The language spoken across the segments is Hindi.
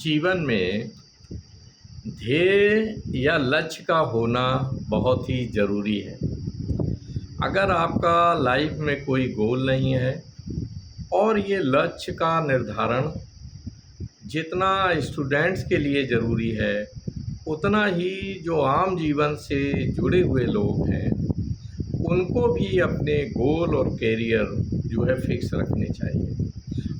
जीवन में ध्येय या लक्ष्य का होना बहुत ही ज़रूरी है। अगर आपका लाइफ में कोई गोल नहीं है और ये लक्ष्य का निर्धारण जितना स्टूडेंट्स के लिए ज़रूरी है, उतना ही जो आम जीवन से जुड़े हुए लोग हैं, उनको भी अपने गोल और करियर जो है फिक्स रखने चाहिए।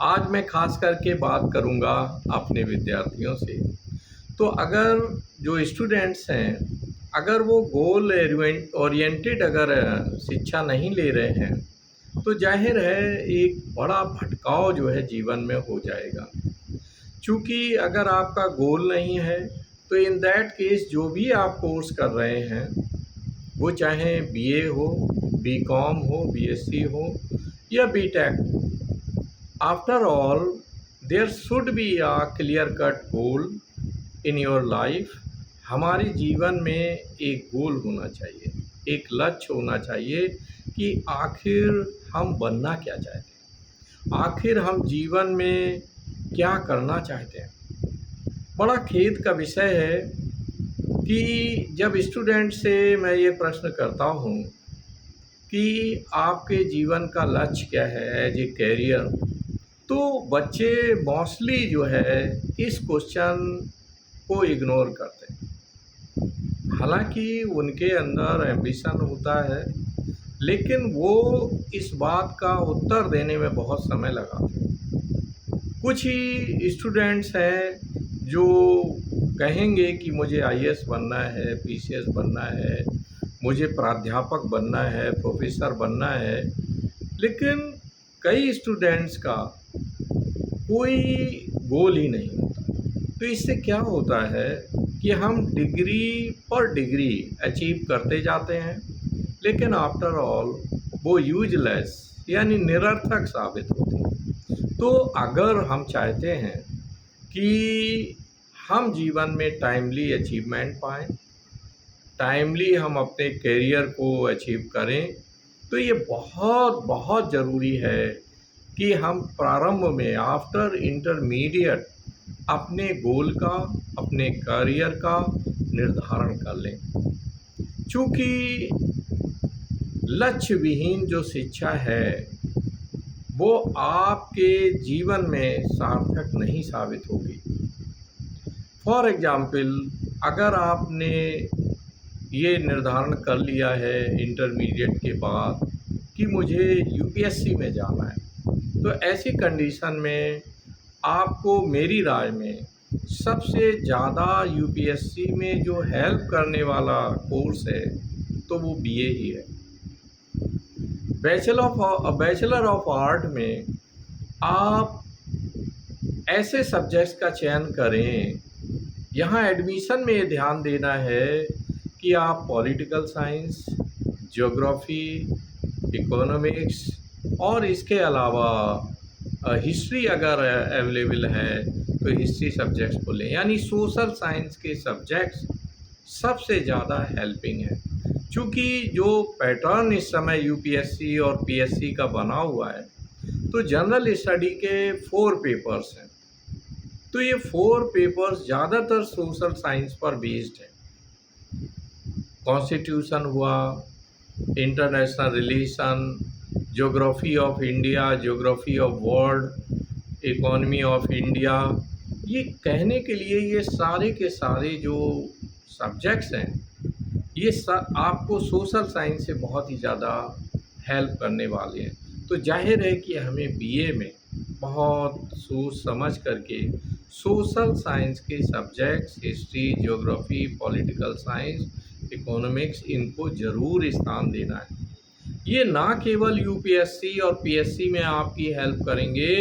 आज मैं ख़ास करके बात करूँगा अपने विद्यार्थियों से। तो अगर जो स्टूडेंट्स हैं, अगर वो गोल ओरिएंटेड अगर शिक्षा नहीं ले रहे हैं, तो ज़ाहिर है एक बड़ा भटकाव जो है जीवन में हो जाएगा। चूँकि अगर आपका गोल नहीं है, तो इन दैट केस जो भी आप कोर्स कर रहे हैं, वो चाहे बीए हो, बीकॉम हो, बीएससी हो या बीटेक हो, after all there should be a clear cut goal in your life. हमारे जीवन में एक गोल होना चाहिए, एक लक्ष्य होना चाहिए कि आखिर हम बनना क्या चाहते हैं, आखिर हम जीवन में क्या करना चाहते हैं। बड़ा खेद का विषय है कि जब स्टूडेंट से मैं ये प्रश्न करता हूँ कि आपके जीवन का लक्ष्य क्या है एज ए कैरियर, तो बच्चे मोस्टली जो है इस क्वेश्चन को इग्नोर करते हैं। हालांकि उनके अंदर एम्बिशन होता है, लेकिन वो इस बात का उत्तर देने में बहुत समय लगाते हैं। कुछ ही स्टूडेंट्स हैं जो कहेंगे कि मुझे आईएएस बनना है, पीसीएस बनना है, मुझे प्राध्यापक बनना है, प्रोफेसर बनना है, लेकिन कई स्टूडेंट्स का कोई गोल ही नहीं होता। तो इससे क्या होता है कि हम डिग्री पर डिग्री अचीव करते जाते हैं, लेकिन आफ्टर ऑल वो यूजलेस यानी निरर्थक साबित होती है। तो अगर हम चाहते हैं कि हम जीवन में टाइमली अचीवमेंट पाएँ, टाइमली हम अपने करियर को अचीव करें, तो ये बहुत बहुत ज़रूरी है कि हम प्रारंभ में आफ्टर इंटरमीडिएट अपने गोल का, अपने करियर का निर्धारण कर लें। चूँकि लक्ष्य विहीन जो शिक्षा है, वो आपके जीवन में सार्थक नहीं साबित होगी। फॉर एग्ज़ाम्पल, अगर आपने ये निर्धारण कर लिया है इंटरमीडिएट के बाद कि मुझे यूपीएससी में जाना है, तो ऐसी कंडीशन में आपको मेरी राय में सबसे ज़्यादा यूपीएससी में जो हेल्प करने वाला कोर्स है, तो वो बीए ही है। बैचलर ऑफ आर्ट में आप ऐसे सब्जेक्ट्स का चयन करें, यहाँ एडमिशन में ये ध्यान देना है कि आप पॉलिटिकल साइंस, ज्योग्राफी, इकोनॉमिक्स और इसके अलावा हिस्ट्री अगर अवेलेबल है तो हिस्ट्री सब्जेक्ट्स को लें। यानी सोशल साइंस के सब्जेक्ट्स सबसे ज़्यादा हेल्पिंग है। चूँकि जो पैटर्न इस समय यूपीएससी और पीएससी का बना हुआ है, तो जनरल स्टडी के 4 पेपर्स हैं। तो ये 4 पेपर्स ज़्यादातर सोशल साइंस पर बेस्ड है। कॉन्स्टिट्यूशन हुआ, international relation, geography of India, geography of world, economy of India. ये कहने के लिए ये सारे के सारे जो सब्जेक्ट्स हैं, ये आपको सोशल साइंस से बहुत ही ज़्यादा हेल्प करने वाले हैं। तो जाहिर है कि हमें बीए में बहुत सोच समझ करके सोशल साइंस के subjects, history, geography, political science, economics, इनको ज़रूर स्थान देना है। ये ना केवल यूपीएससी और पीएससी में आपकी हेल्प करेंगे,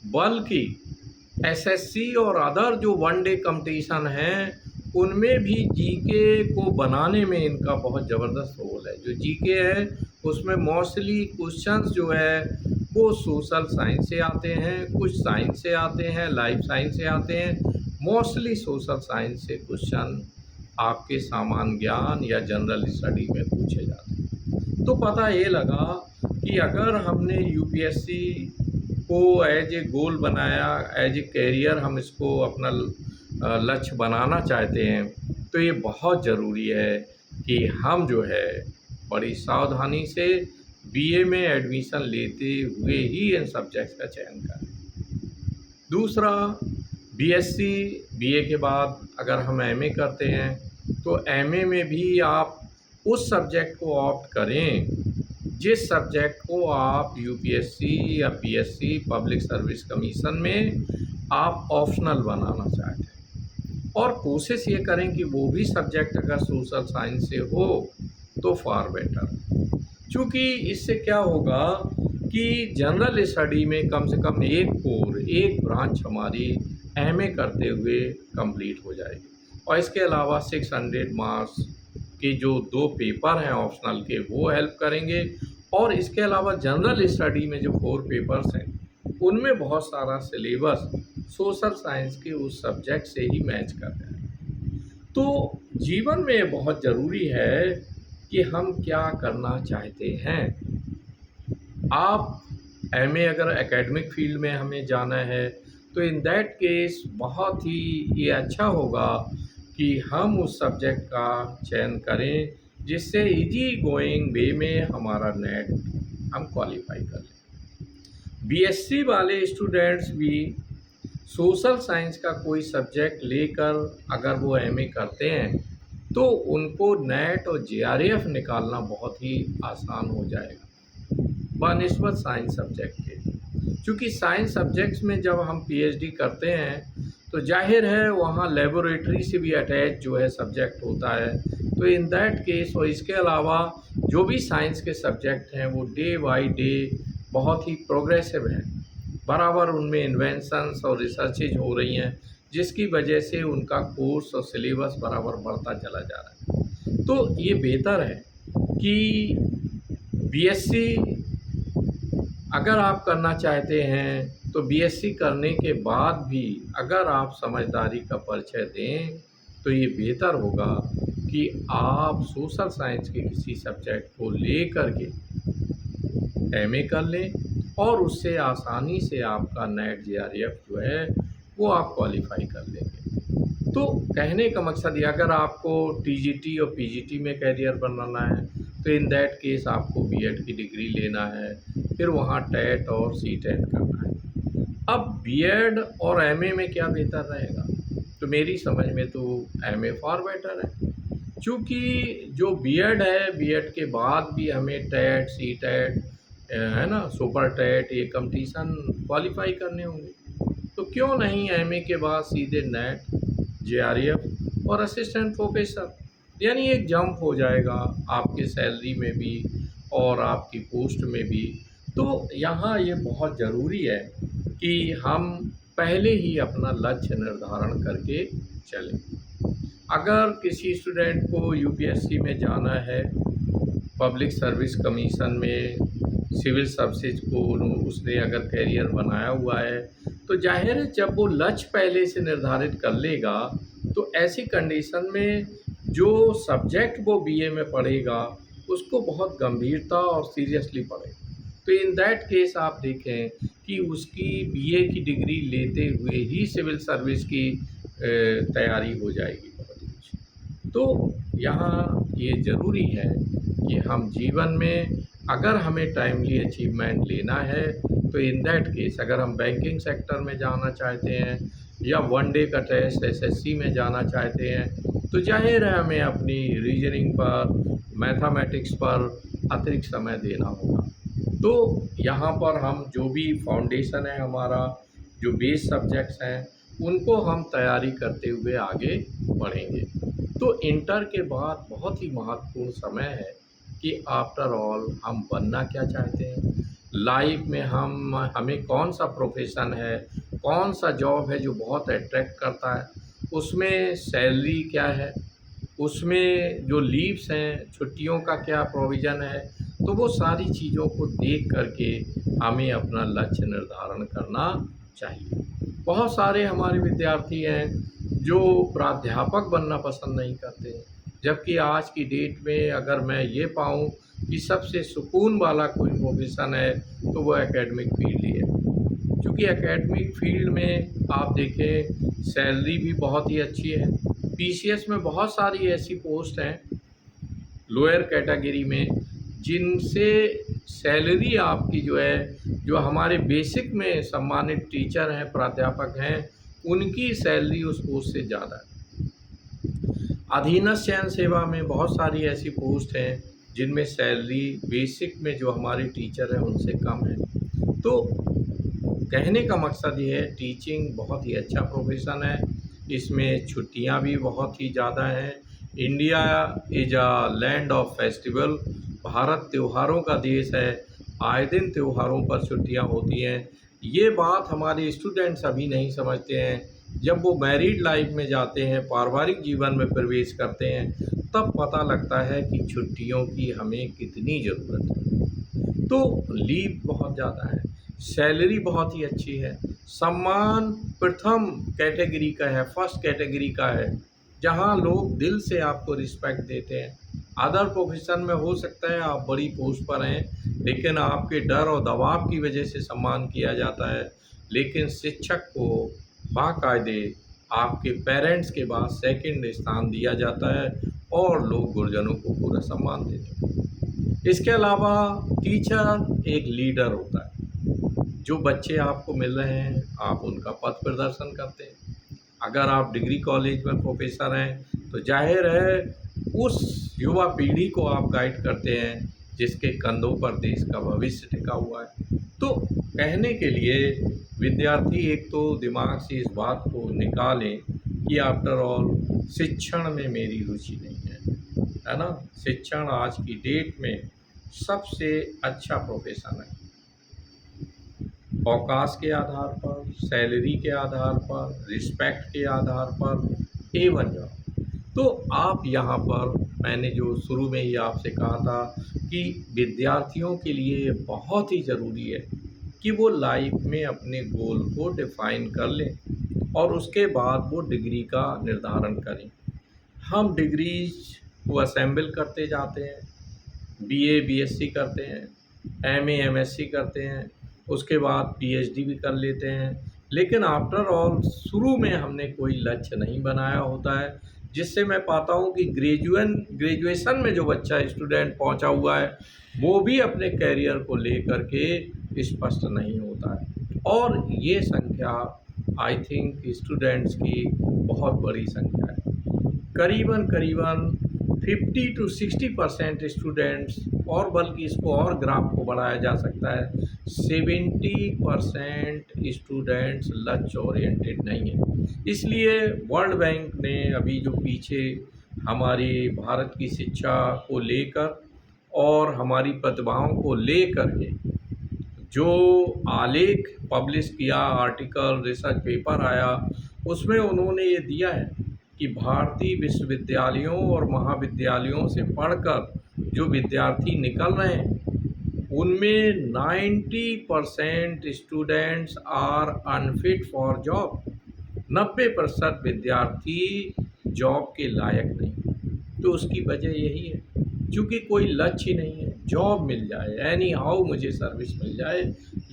बल्कि एसएससी और अदर जो वन डे कंपटीशन हैं, उनमें भी जीके को बनाने में इनका बहुत ज़बरदस्त रोल है। जो जीके है, उसमें मोस्टली क्वेश्चंस जो है वो सोशल साइंस से आते हैं, कुछ साइंस से आते हैं, लाइफ साइंस से आते हैं। मोस्टली सोशल साइंस से क्वेश्चन आपके सामान्य ज्ञान या जनरल स्टडी में पूछे जाते हैं। तो पता ये लगा कि अगर हमने यूपीएससी को एज ए गोल बनाया, एज ए कैरियर हम इसको अपना लक्ष्य बनाना चाहते हैं, तो ये बहुत ज़रूरी है कि हम जो है बड़ी सावधानी से बीए में एडमिशन लेते हुए ही इन सब्जेक्ट्स का चयन करें। दूसरा, बीएससी बीए के बाद अगर हम एमए करते हैं तो एमए में भी आप उस सब्जेक्ट को ऑप्ट करें जिस सब्जेक्ट को आप यूपीएससी या पीएससी पब्लिक सर्विस कमीशन में आप ऑप्शनल बनाना चाहते हैं, और कोशिश ये करें कि वो भी सब्जेक्ट अगर सोशल साइंस से हो तो फार बेटर। क्योंकि इससे क्या होगा कि जनरल स्टडी में कम से कम एक कोर, एक ब्रांच हमारी एमए करते हुए कंप्लीट हो जाएगी, और इसके अलावा 600 मार्क्स के जो 2 पेपर हैं ऑप्शनल के वो हेल्प करेंगे, और इसके अलावा जनरल स्टडी में जो 4 पेपर्स हैं उनमें बहुत सारा सिलेबस सोशल साइंस के उस सब्जेक्ट से ही मैच कर रहा है। तो जीवन में बहुत ज़रूरी है कि हम क्या करना चाहते हैं। आप एमए अगर एकेडमिक फील्ड में हमें जाना है तो इन दैट केस बहुत ही ये अच्छा होगा कि हम उस सब्जेक्ट का चयन करें जिससे इजी गोइंग वे में हमारा नेट हम क्वालिफाई कर लें। बीएससी वाले स्टूडेंट्स भी सोशल साइंस का कोई सब्जेक्ट लेकर अगर वो एमए करते हैं तो उनको नेट और जेआरएफ निकालना बहुत ही आसान हो जाएगा बनिस्बत साइंस सब्जेक्ट के। क्योंकि साइंस सब्जेक्ट्स में जब हम पीएचडी करते हैं तो जाहिर है वहाँ लेबोरेटरी से भी अटैच जो है सब्जेक्ट होता है, तो इन दैट केस और इसके अलावा जो भी साइंस के सब्जेक्ट हैं वो डे बाय डे बहुत ही प्रोग्रेसिव हैं, बराबर उनमें इन्वेंशंस और रिसर्चेज हो रही हैं जिसकी वजह से उनका कोर्स और सिलेबस बराबर बढ़ता चला जा रहा है। तो ये बेहतर है कि बीएससी अगर आप करना चाहते हैं तो बीएससी करने के बाद भी अगर आप समझदारी का परिचय दें तो ये बेहतर होगा कि आप सोशल साइंस के किसी सब्जेक्ट को ले कर के एमए कर लें और उससे आसानी से आपका नेट जेआरएफ जो है वो आप क्वालिफाई कर लेंगे। तो कहने का मकसद ये, अगर आपको टीजीटी और पीजीटी में कैरियर बनाना है तो इन दैट केस आपको बीएड की डिग्री लेना है, फिर वहाँ टेट और सीटेट करना है। अब बीएड और एमए में क्या बेहतर रहेगा, तो मेरी समझ में तो एमए फॉर बेटर है। क्योंकि जो बीएड है, बीएड के बाद भी हमें टेट सीटेट है ना, सुपर टेट, ये कंपटीशन क्वालिफाई करने होंगे, तो क्यों नहीं एमए के बाद सीधे नेट जेआरएफ और असिस्टेंट प्रोफेसर, यानी एक जंप हो जाएगा आपके सैलरी में भी और आपकी पोस्ट में भी। तो यहाँ ये बहुत ज़रूरी है कि हम पहले ही अपना लक्ष्य निर्धारण करके चलें। अगर किसी स्टूडेंट को यूपीएससी में जाना है, पब्लिक सर्विस कमीशन में सिविल सर्विसेज को उसने अगर कैरियर बनाया हुआ है तो जाहिर है जब वो लक्ष्य पहले से निर्धारित कर लेगा तो ऐसी कंडीशन में जो सब्जेक्ट वो बीए में पढ़ेगा उसको बहुत गंभीरता और सीरियसली पढ़ेगा। तो इन दैट केस आप देखें कि उसकी बीए की डिग्री लेते हुए ही सिविल सर्विस की तैयारी हो जाएगी बहुत कुछ। तो यहाँ ये ज़रूरी है कि हम जीवन में अगर हमें टाइमली अचीवमेंट लेना है तो इन दैट केस अगर हम बैंकिंग सेक्टर में जाना चाहते हैं या वन डे का टेस्ट एसएससी में जाना चाहते हैं तो जाहिर है हमें अपनी रीजनिंग पर, मैथमेटिक्स पर अतिरिक्त समय देना होगा। तो यहाँ पर हम जो भी फाउंडेशन है हमारा, जो बेस सब्जेक्ट्स हैं उनको हम तैयारी करते हुए आगे बढ़ेंगे। तो इंटर के बाद बहुत ही महत्वपूर्ण समय है कि आफ्टर ऑल हम बनना क्या चाहते हैं लाइफ में, हमें कौन सा प्रोफेशन है, कौन सा जॉब है जो बहुत अट्रैक्ट करता है, उसमें सैलरी क्या है, उसमें जो लीव्स हैं, छुट्टियों का क्या प्रोविज़न है। तो वो सारी चीज़ों को देख करके हमें अपना लक्ष्य निर्धारण करना चाहिए। बहुत सारे हमारे विद्यार्थी हैं जो प्राध्यापक बनना पसंद नहीं करते, जबकि आज की डेट में अगर मैं ये पाऊँ कि सबसे सुकून वाला कोई प्रोफेशन है तो वो एकेडमिक फील्ड ही है। क्योंकि एकेडमिक फील्ड में आप देखें सैलरी भी बहुत ही अच्छी है। पीसीएस में बहुत सारी ऐसी पोस्ट हैं लोअर कैटेगरी में जिनसे सैलरी आपकी जो है, जो हमारे बेसिक में सम्मानित टीचर हैं, प्राध्यापक हैं, उनकी सैलरी उस पोस्ट से ज़्यादा है। अधीनस्थ चयन सेवा में बहुत सारी ऐसी पोस्ट हैं जिनमें सैलरी बेसिक में जो हमारे टीचर हैं उनसे कम है। तो कहने का मकसद ये है, टीचिंग बहुत ही अच्छा प्रोफेशन है, इसमें छुट्टियां भी बहुत ही ज़्यादा हैं। India is a land of festival, Bharat त्योहारों का देश है, आए दिन त्योहारों पर छुट्टियां होती हैं। ये बात हमारे स्टूडेंट्स अभी नहीं समझते हैं। जब वो मैरिड लाइफ में जाते हैं, पारिवारिक जीवन में प्रवेश करते हैं, तब पता लगता है कि छुट्टियों की हमें कितनी ज़रूरत है। तो लीव बहुत ज़्यादा है, सैलरी बहुत ही अच्छी है, सम्मान प्रथम कैटेगरी का है, फर्स्ट कैटेगरी का है, जहां लोग दिल से आपको रिस्पेक्ट देते हैं। अदर प्रोफेशन में हो सकता है आप बड़ी पोस्ट पर हैं, लेकिन आपके डर और दबाव की वजह से सम्मान किया जाता है, लेकिन शिक्षक को बाकायदे आपके पेरेंट्स के बाद सेकंड स्थान दिया जाता है और लोग गुरुजनों को पूरा सम्मान देते हैं। इसके अलावा टीचर एक लीडर होता है। जो बच्चे आपको मिल रहे हैं, आप उनका पथ प्रदर्शन करते हैं। अगर आप डिग्री कॉलेज में प्रोफेसर हैं तो जाहिर है उस युवा पीढ़ी को आप गाइड करते हैं जिसके कंधों पर देश का भविष्य टिका हुआ है। तो कहने के लिए विद्यार्थी एक तो दिमाग से इस बात को निकालें कि आफ्टर ऑल शिक्षण में मेरी रुचि नहीं है ना। शिक्षण आज की डेट में सबसे अच्छा प्रोफेशन है। अवकाश के आधार पर, सैलरी के आधार पर, रिस्पेक्ट के आधार पर एवन जॉब। तो आप यहाँ पर, मैंने जो शुरू में ही आपसे कहा था कि विद्यार्थियों के लिए बहुत ही ज़रूरी है कि वो लाइफ में अपने गोल को डिफाइन कर लें और उसके बाद वो डिग्री का निर्धारण करें। हम डिग्रीज को असेंबल करते जाते हैं, बीए बीएससी करते हैं, एमए एमएससी करते हैं, उसके बाद पीएचडी भी कर लेते हैं, लेकिन आफ्टर ऑल शुरू में हमने कोई लक्ष्य नहीं बनाया होता है, जिससे मैं पाता हूँ कि ग्रेजुएशन में जो बच्चा स्टूडेंट पहुँचा हुआ है वो भी अपने करियर को लेकर के स्पष्ट नहीं होता है। और ये संख्या आई थिंक स्टूडेंट्स की बहुत बड़ी संख्या है। करीबन 50 to 60% स्टूडेंट्स, और बल्कि इसको और ग्राफ को बढ़ाया जा सकता है, 70% स्टूडेंट्स लक्ष्य ओरिएंटेड नहीं है। इसलिए वर्ल्ड बैंक ने अभी जो पीछे हमारी भारत की शिक्षा को लेकर और हमारी प्रतिभाओं को लेकर के जो आलेख पब्लिश किया, आर्टिकल, रिसर्च पेपर आया, उसमें उन्होंने ये दिया है कि भारतीय विश्वविद्यालयों और महाविद्यालयों से पढ़कर जो विद्यार्थी निकल रहे हैं उनमें 90% students are unfit for job. 90% विद्यार्थी जॉब के लायक नहीं। तो उसकी वजह यही है, क्योंकि कोई लक्ष्य नहीं है। जॉब मिल जाए, एनी हाउ मुझे सर्विस मिल जाए,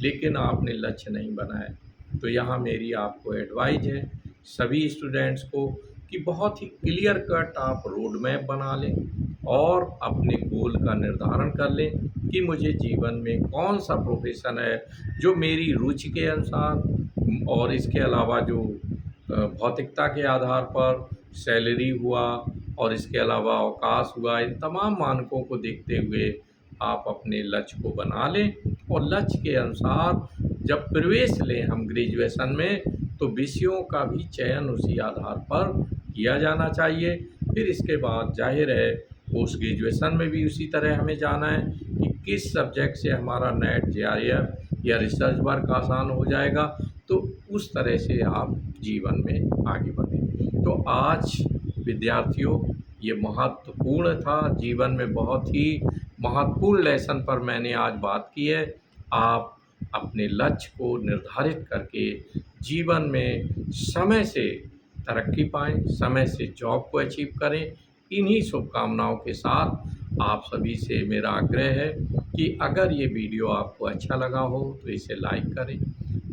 लेकिन आपने लक्ष्य नहीं बनाया। तो यहाँ मेरी आपको एडवाइस है सभी स्टूडेंट्स को कि बहुत ही क्लियर कट आप रोड मैप बना लें और अपने गोल का निर्धारण कर लें कि मुझे जीवन में कौन सा प्रोफेशन है जो मेरी रुचि के अनुसार, और इसके अलावा जो भौतिकता के आधार पर सैलरी हुआ और इसके अलावा अवकाश हुआ, इन तमाम मानकों को देखते हुए आप अपने लक्ष्य को बना लें और लक्ष्य के अनुसार जब प्रवेश लें हम ग्रेजुएशन में, तो विषयों का भी चयन उसी आधार पर किया जाना चाहिए। फिर इसके बाद जाहिर है पोस्ट ग्रेजुएशन में भी उसी तरह हमें जाना है कि किस सब्जेक्ट से हमारा नेट जेआरएफ या रिसर्च वर्क आसान हो जाएगा, तो उस तरह से आप जीवन में आगे बढ़ें। तो आज विद्यार्थियों, ये महत्वपूर्ण था, जीवन में बहुत ही महत्वपूर्ण लेसन पर मैंने आज बात की है। आप अपने लक्ष्य को निर्धारित करके जीवन में समय से तरक्की पाएँ, समय से जॉब को अचीव करें। इन्हीं शुभकामनाओं के साथ आप सभी से मेरा आग्रह है कि अगर ये वीडियो आपको अच्छा लगा हो तो इसे लाइक करें,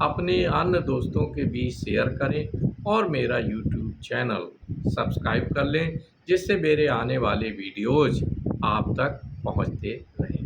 अपने अन्य दोस्तों के बीच शेयर करें और मेरा यूट्यूब चैनल सब्सक्राइब कर लें, जिससे मेरे आने वाले वीडियोज़ आप तक पहुंचते रहें।